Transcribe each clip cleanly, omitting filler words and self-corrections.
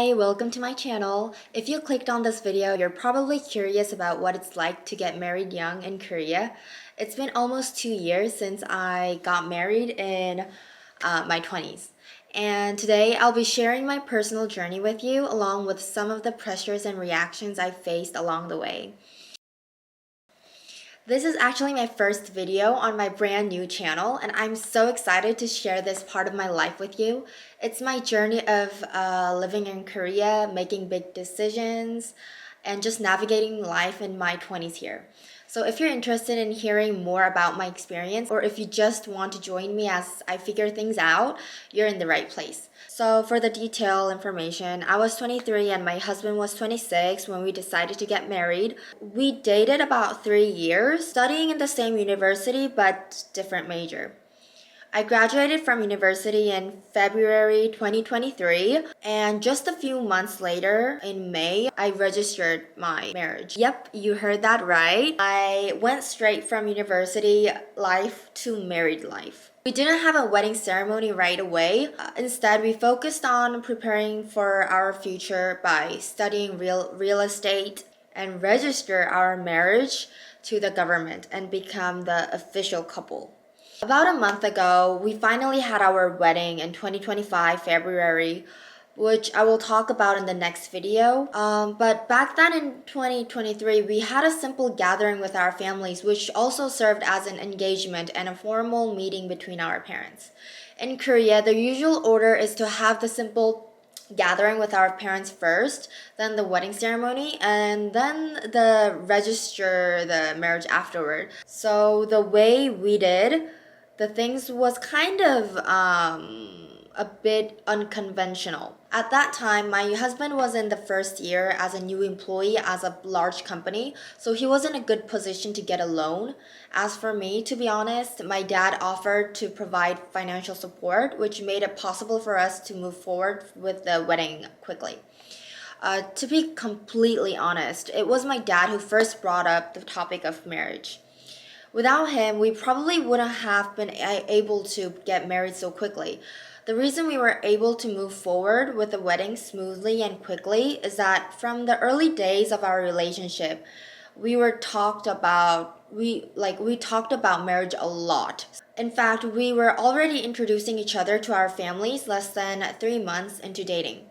Hi, welcome to my channel. If you clicked on this video, you're probably curious about what it's like to get married young in Korea. It's been almost 2 years since I got married in my 20s. And today I'll be sharing my personal journey with you along with some of the pressures and reactions I faced along the way. This is actually my first video on my brand new channel, and I'm so excited to share this part of my life with you. It's my journey of living in Korea, making big decisions, and just navigating life in my 20s here. So if you're interested in hearing more about my experience, or if you just want to join me as I figure things out, you're in the right place. So for the detailed information, I was 23 and my husband was 26 when we decided to get married. We dated about 3 years, studying in the same university but different major. I graduated from university in February 2023, and just a few months later, in May, I registered my marriage. Yep, you heard that right. I went straight from university life to married life. We didn't have a wedding ceremony right away. Instead, we focused on preparing for our future by studying real estate and register our marriage to the government and become the official couple. About a month ago, we finally had our wedding in 2025 February, which I will talk about in the next video. But back then in 2023, we had a simple gathering with our families, which also served as an engagement and a formal meeting between our parents. In Korea, the usual order is to have the simple gathering with our parents first, then the wedding ceremony, and then the register the marriage afterward. So the way we did the things was kind of a bit unconventional. At that time, my husband was in the first year as a new employee as a large company, so he was in a good position to get a loan. As for me, to be honest, my dad offered to provide financial support, which made it possible for us to move forward with the wedding quickly. To be completely honest, it was my dad who first brought up the topic of marriage. Without him, we probably wouldn't have been able to get married so quickly. The reason we were able to move forward with the wedding smoothly and quickly is that from the early days of our relationship, we talked about marriage a lot. In fact, we were already introducing each other to our families less than 3 months into dating.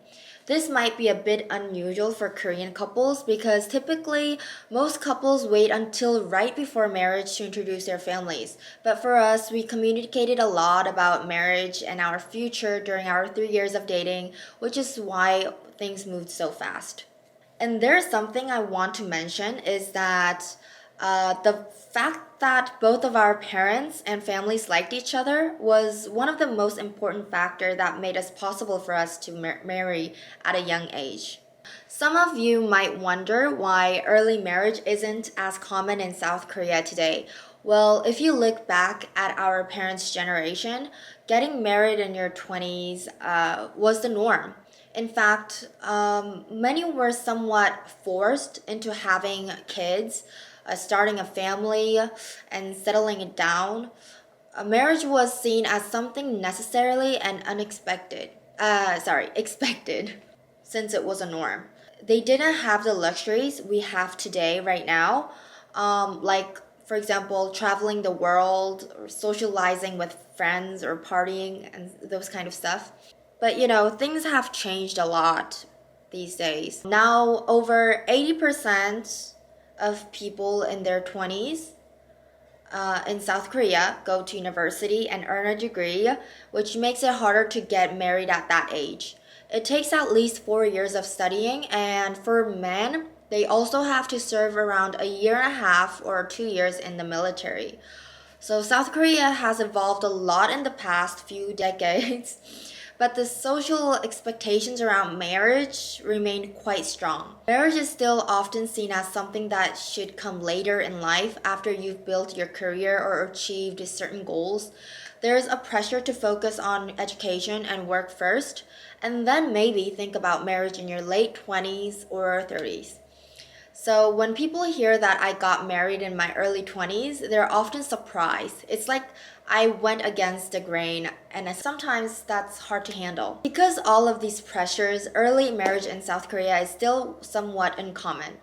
This might be a bit unusual for Korean couples because typically most couples wait until right before marriage to introduce their families. But for us, we communicated a lot about marriage and our future during our 3 years of dating, which is why things moved so fast. And there's something I want to mention is that the fact that both of our parents and families liked each other was one of the most important factors that made it possible for us to marry at a young age. Some of you might wonder why early marriage isn't as common in South Korea today. Well, if you look back at our parents' generation, getting married in your 20s was the norm. In fact, many were somewhat forced into having kids, starting a family, and settling it down. Marriage was seen as something necessarily and expected, since it was a norm. They didn't have the luxuries we have today, right now, like, for example, traveling the world or socializing with friends or partying and those kind of stuff. But things have changed a lot these days. Now, over 80% of people in their 20s in South Korea go to university and earn a degree, which makes it harder to get married at that age. It takes at least 4 years of studying, and for men, they also have to serve around a year and a half or 2 years in the military. So South Korea has evolved a lot in the past few decades, but the social expectations around marriage remain quite strong. Marriage is still often seen as something that should come later in life after you've built your career or achieved certain goals. There's a pressure to focus on education and work first, and then maybe think about marriage in your late 20s or 30s. So when people hear that I got married in my early 20s, they're often surprised. It's like I went against the grain, and sometimes that's hard to handle. Because all of these pressures, early marriage in South Korea is still somewhat uncommon.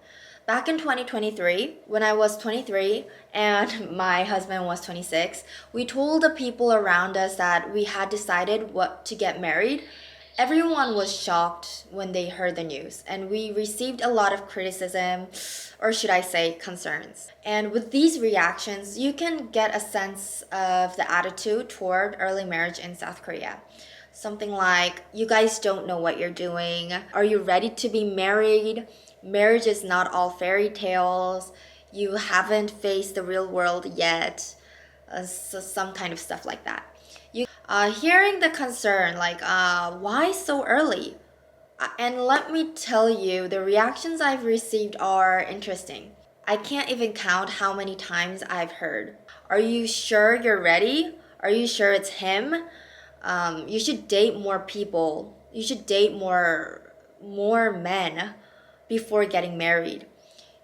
Back in 2023, when I was 23 and my husband was 26, we told the people around us that we had decided what to get married. Everyone was shocked when they heard the news, and we received a lot of criticism, or should I say, concerns. And with these reactions, you can get a sense of the attitude toward early marriage in South Korea. Something like, you guys don't know what you're doing. Are you ready to be married? Marriage is not all fairy tales. You haven't faced the real world yet. So some kind of stuff like that. Hearing the concern, like, why so early? And let me tell you, the reactions I've received are interesting. I can't even count how many times I've heard, are you sure you're ready? Are you sure it's him? You should date more people. You should date more men before getting married.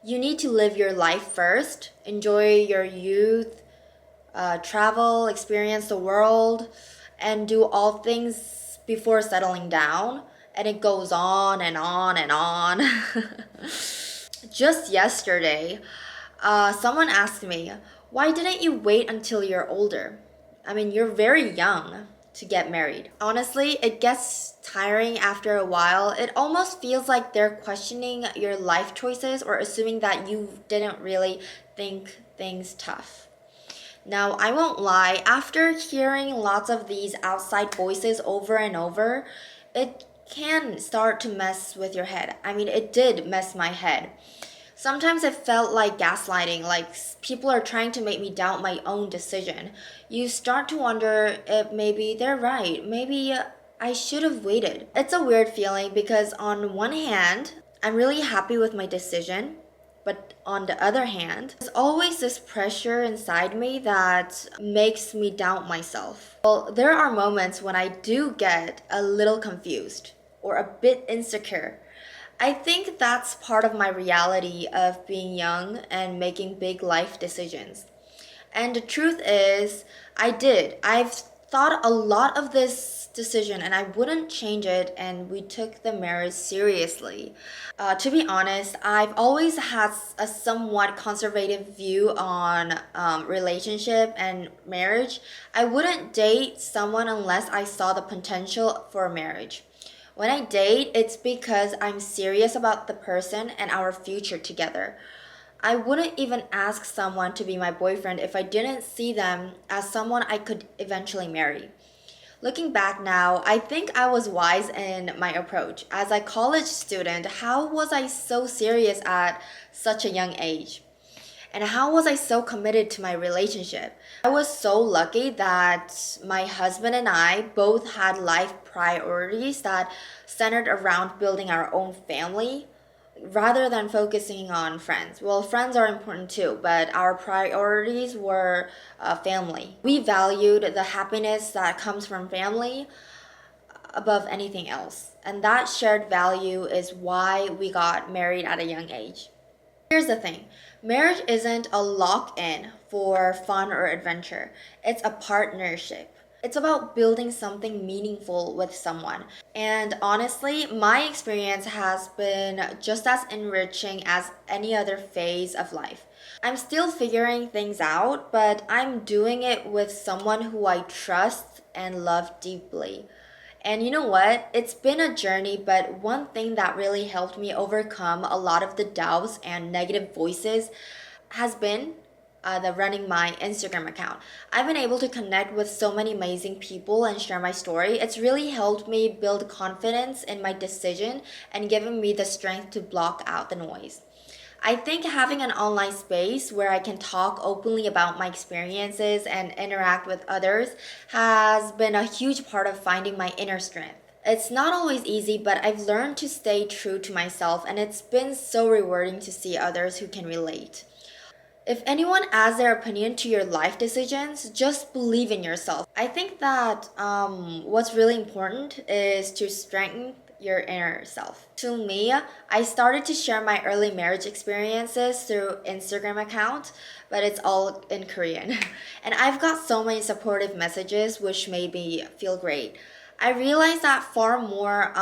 You need to live your life first, enjoy your youth, travel, experience the world, and do all things before settling down. And it goes on and on and on. Just yesterday, someone asked me, why didn't you wait until you're older? I mean, you're very young to get married. Honestly, it gets tiring after a while. It almost feels like they're questioning your life choices or assuming that you didn't really think things tough. Now, I won't lie, after hearing lots of these outside voices over and over, it can start to mess with your head. I mean, it did mess my head. Sometimes it felt like gaslighting, like people are trying to make me doubt my own decision. You start to wonder if maybe they're right. Maybe I should have waited. It's a weird feeling because, on one hand, I'm really happy with my decision. But on the other hand, there's always this pressure inside me that makes me doubt myself. Well, there are moments when I do get a little confused or a bit insecure. I think that's part of my reality of being young and making big life decisions. And the truth is, I did. I've thought a lot of this decision and I wouldn't change it, and we took the marriage seriously. To be honest, I've always had a somewhat conservative view on relationship and marriage. I wouldn't date someone unless I saw the potential for marriage. When I date, it's because I'm serious about the person and our future together. I wouldn't even ask someone to be my boyfriend if I didn't see them as someone I could eventually marry. Looking back now, I think I was wise in my approach. As a college student, how was I so serious at such a young age? And how was I so committed to my relationship? I was so lucky that my husband and I both had life priorities that centered around building our own family rather than focusing on friends. Well, friends are important too, but our priorities were family. We valued the happiness that comes from family above anything else. And that shared value is why we got married at a young age. Here's the thing, marriage isn't a lock in for fun or adventure, it's a partnership. It's about building something meaningful with someone. And honestly, my experience has been just as enriching as any other phase of life. I'm still figuring things out, but I'm doing it with someone who I trust and love deeply. And you know what? It's been a journey, but one thing that really helped me overcome a lot of the doubts and negative voices has been the running my Instagram account. I've been able to connect with so many amazing people and share my story. It's really helped me build confidence in my decision and given me the strength to block out the noise. I think having an online space where I can talk openly about my experiences and interact with others has been a huge part of finding my inner strength. It's not always easy, but I've learned to stay true to myself, and it's been so rewarding to see others who can relate. If anyone adds their opinion to your life decisions, just believe in yourself. I think that what's really important is to strengthen your inner self. To me, I started to share my early marriage experiences through Instagram account, but it's all in Korean. And I've got so many supportive messages which made me feel great. I realized that far more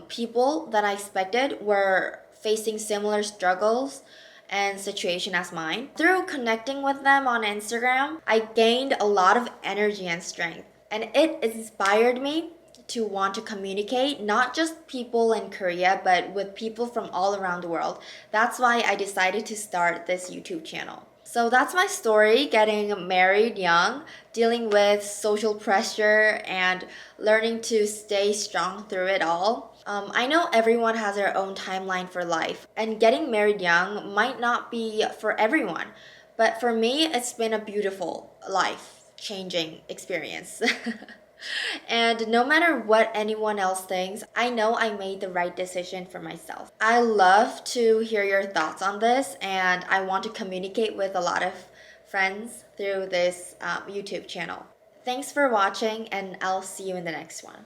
people than I expected were facing similar struggles and situation as mine. Through connecting with them on Instagram, I gained a lot of energy and strength, and it inspired me to want to communicate not just people in Korea but with people from all around the world. That's why I decided to start this YouTube channel. So that's my story, getting married young, dealing with social pressure, and learning to stay strong through it all. I know everyone has their own timeline for life, and getting married young might not be for everyone, but for me, it's been a beautiful life changing experience. And no matter what anyone else thinks, I know I made the right decision for myself. I love to hear your thoughts on this, and I want to communicate with a lot of friends through this YouTube channel. Thanks for watching, and I'll see you in the next one.